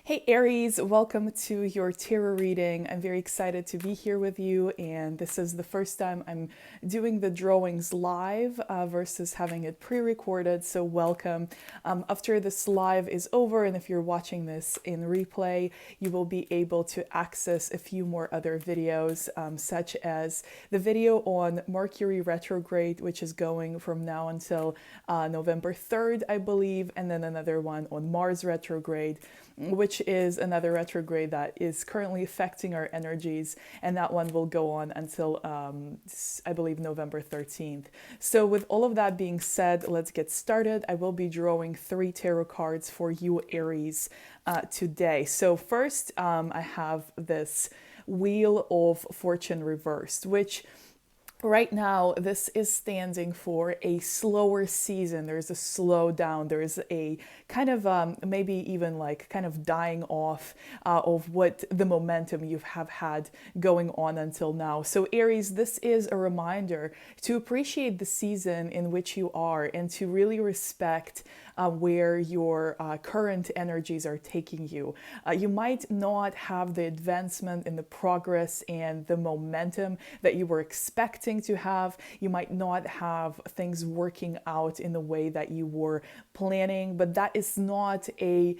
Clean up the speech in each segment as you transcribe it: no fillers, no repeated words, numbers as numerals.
Hey Aries, welcome to your tarot reading. I'm very excited to be here with you, and this is the first time I'm doing the drawings live versus having it pre-recorded, so welcome. After this live is over, and if you're watching this in replay, you will be able to access a few more other videos, such as the video on Mercury retrograde, which is going from now until November 3rd, I believe, and then another one on Mars retrograde, which is another retrograde that is currently affecting our energies, and that one will go on until I believe November 13th. So with all of that being said, let's get started. I will be drawing 3 tarot cards for you Aries today. So first I have this Wheel of Fortune reversed, which right now, this is standing for a slower season. There's a slowdown. There's a kind of maybe even like kind of dying off of what the momentum you have had going on until now. So Aries, this is a reminder to appreciate the season in which you are and to really respect where your current energies are taking you. You might not have the advancement and the progress and the momentum that you were expecting to have. You might not have things working out in the way that you were planning, but that is not a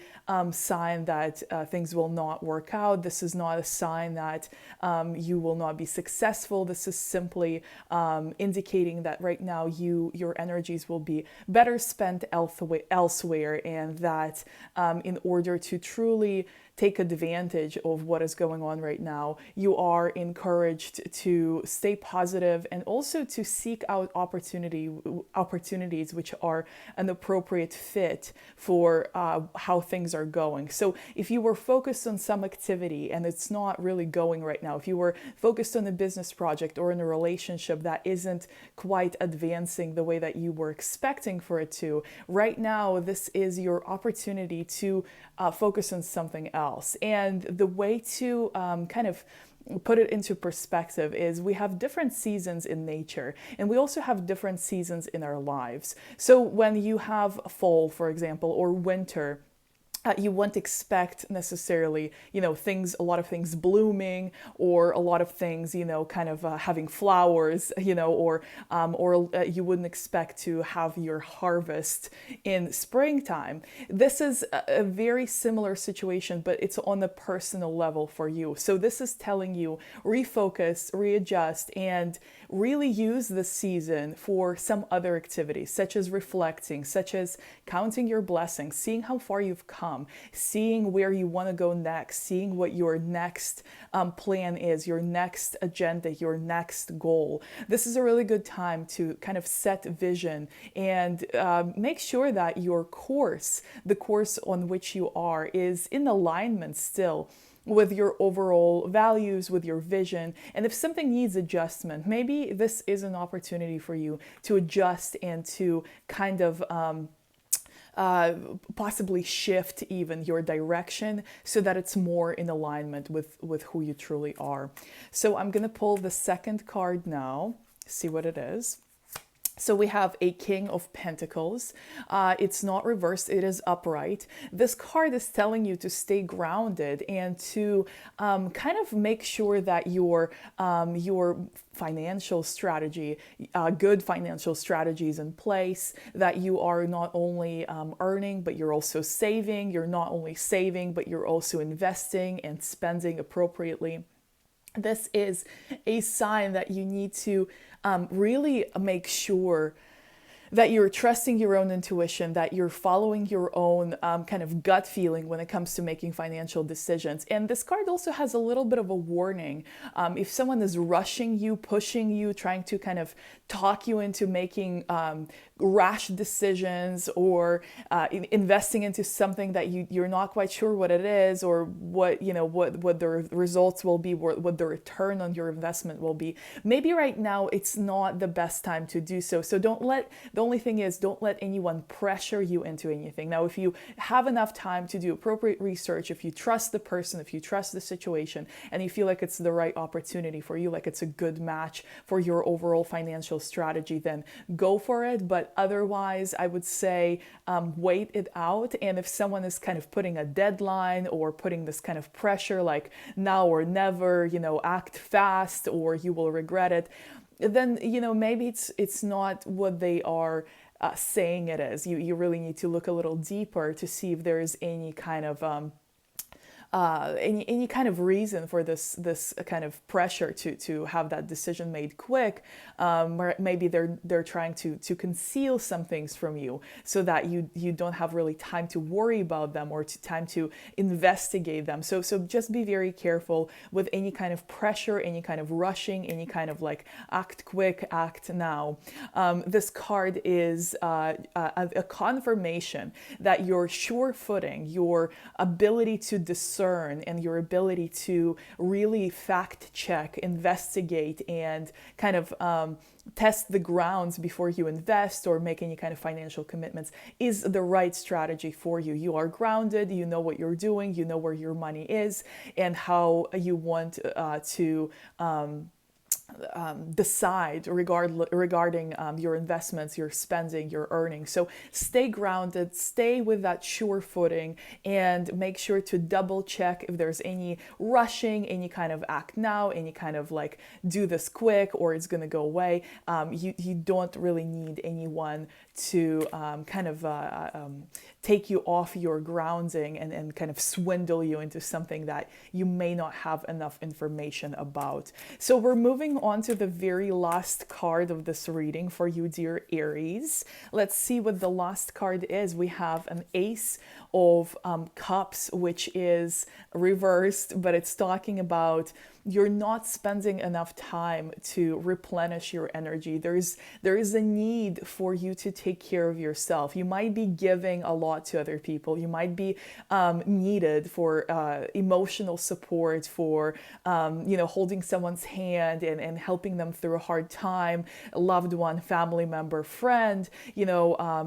sign that things will not work out. This is not a sign that you will not be successful. This is simply indicating that right now your energies will be better spent elsewhere, and that in order to truly take advantage of what is going on right now, you are encouraged to stay positive and also to seek out opportunities which are an appropriate fit for how things are going. So if you were focused on some activity and it's not really going right now, if you were focused on a business project or in a relationship that isn't quite advancing the way that you were expecting for it to, right now this is your opportunity to focus on something else. And the way to kind of put it into perspective is we have different seasons in nature, and we also have different seasons in our lives. So when you have fall, for example, or winter, you won't expect necessarily, a lot of things blooming, or a lot of things, kind of having flowers, or you wouldn't expect to have your harvest in springtime. This is a very similar situation, but it's on the personal level for you. So this is telling you refocus, readjust, and really use this season for some other activities, such as reflecting, such as counting your blessings, seeing how far you've come, seeing where you want to go next, seeing what your next plan is, your next agenda, your next goal. This is a really good time to kind of set vision and make sure that your course, the course on which you are, is in alignment still with your overall values, with your vision. And if something needs adjustment, maybe this is an opportunity for you to adjust and to kind of possibly shift even your direction so that it's more in alignment with who you truly are. So I'm going to pull the second card now, see what it is. So we have a King of Pentacles. It's not reversed, it is upright. This card is telling you to stay grounded and to kind of make sure that your financial strategy, good financial strategies in place, that you are not only earning, but you're also saving. You're not only saving, but you're also investing and spending appropriately. This is a sign that you need to really make sure that you're trusting your own intuition, that you're following your own kind of gut feeling when it comes to making financial decisions. And this card also has a little bit of a warning. If someone is rushing you, pushing you, trying to kind of talk you into making rash decisions, or investing into something that you're not quite sure what it is, or what the results will be, what the return on your investment will be, maybe right now it's not the best time to do so. So the only thing is, don't let anyone pressure you into anything. Now, if you have enough time to do appropriate research, if you trust the person, if you trust the situation, and you feel like it's the right opportunity for you, like it's a good match for your overall financial strategy, then go for it. But But otherwise, I would say wait it out. And if someone is kind of putting a deadline or putting this kind of pressure, like now or never, act fast or you will regret it, then, maybe it's not what they are saying it is. You really need to look a little deeper to see if there is any kind of any kind of reason for this kind of pressure to have that decision made quick, or maybe they're trying to conceal some things from you so that you don't have really time to worry about them or time to investigate them. So just be very careful with any kind of pressure, any kind of rushing, any kind of like act quick, act now. This card is a confirmation that your sure footing, your ability to discern, and your ability to really fact check, investigate, and kind of test the grounds before you invest or make any kind of financial commitments is the right strategy for you. You are grounded, you know what you're doing, you know where your money is, and how you want to decide regarding your investments, your spending, your earnings. So stay grounded, stay with that sure footing, and make sure to double check if there's any rushing, any kind of act now, any kind of like do this quick or it's going to go away. You don't really need anyone to take you off your grounding and kind of swindle you into something that you may not have enough information about. So we're moving on to the very last card of this reading for you, dear Aries. Let's see what the last card is. We have an Ace of Cups, which is reversed, but it's talking about you're not spending enough time to replenish your energy. There is a need for you to take care of yourself. You might be giving a lot to other people. You might be needed for emotional support, for holding someone's hand and helping them through a hard time, a loved one, family member, friend,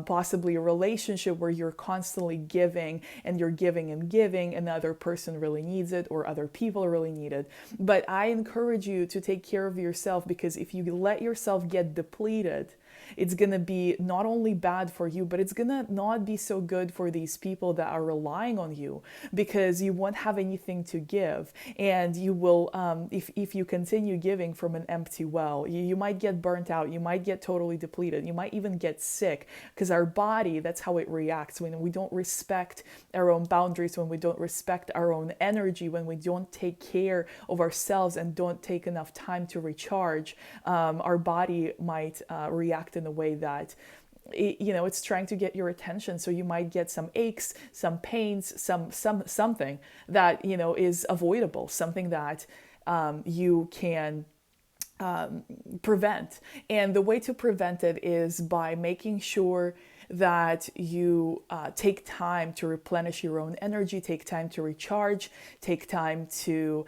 possibly a relationship where you're constantly giving and you're giving and giving, and the other person really needs it or other people really need it. But I encourage you to take care of yourself, because if you let yourself get depleted, it's going to be not only bad for you, but it's going to not be so good for these people that are relying on you, because you won't have anything to give. And you will, if you continue giving from an empty well, you might get burnt out. You might get totally depleted. You might even get sick, because our body, that's how it reacts. When we don't respect our own boundaries, when we don't respect our own energy, when we don't take care of ourselves and don't take enough time to recharge, our body might react in a way that it's trying to get your attention. So you might get some aches, some pains, something that is avoidable, something that you can prevent. And the way to prevent it is by making sure that you take time to replenish your own energy, take time to recharge, take time to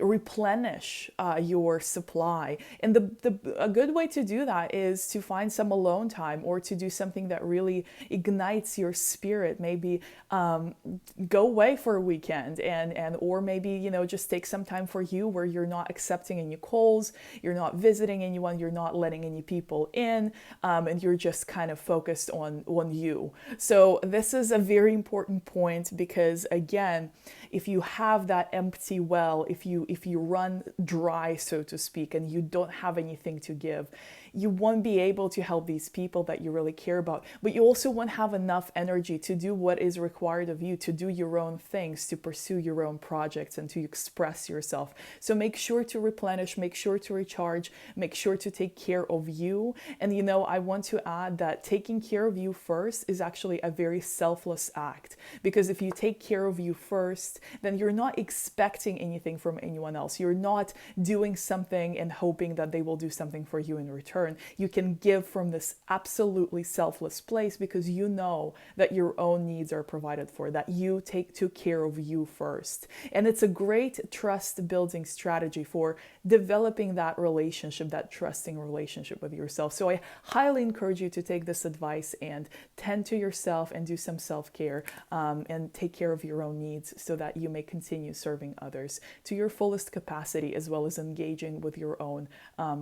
replenish your supply. And a good way to do that is to find some alone time, or to do something that really ignites your spirit. Maybe go away for a weekend and or maybe just take some time for you, where you're not accepting any calls, you're not visiting anyone, you're not letting any people in, and you're just kind of focused on you. So this is a very important point, because again, if you have that empty well, if you run dry, so to speak, and you don't have anything to give, you won't be able to help these people that you really care about. But you also won't have enough energy to do what is required of you, to do your own things, to pursue your own projects, and to express yourself. So make sure to replenish, make sure to recharge, make sure to take care of you. And I want to add that taking care of you first is actually a very selfless act, because if you take care of you first, then you're not expecting anything from anyone else. You're not doing something and hoping that they will do something for you in return. You can give from this absolutely selfless place, because you know that your own needs are provided for, that you took care of you first. And it's a great trust building strategy for developing that relationship, that trusting relationship with yourself. So I highly encourage you to take this advice and tend to yourself and do some self-care, and take care of your own needs, so that you may continue serving others to your fullest capacity, as well as engaging with your own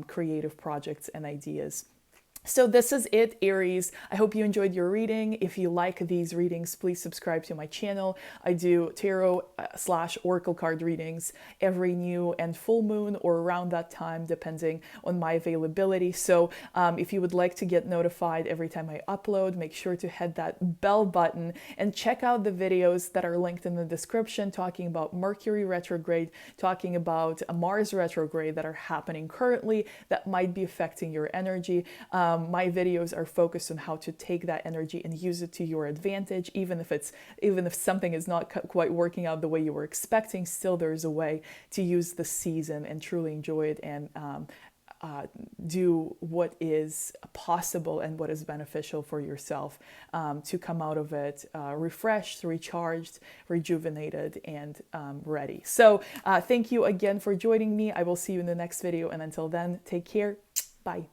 creative projects and ideas. So this is it, Aries. I hope you enjoyed your reading. If you like these readings, please subscribe to my channel. I do tarot slash oracle card readings every new and full moon or around that time, depending on my availability. So if you would like to get notified every time I upload, make sure to hit that bell button and check out the videos that are linked in the description, talking about Mercury retrograde, talking about Mars retrograde that are happening currently that might be affecting your energy. My videos are focused on how to take that energy and use it to your advantage, even if something is not quite working out the way you were expecting. Still, there's a way to use the season and truly enjoy it and do what is possible and what is beneficial for yourself to come out of it refreshed, recharged, rejuvenated, and ready. So thank you again for joining me. I will see you in the next video, and until then, take care. Bye.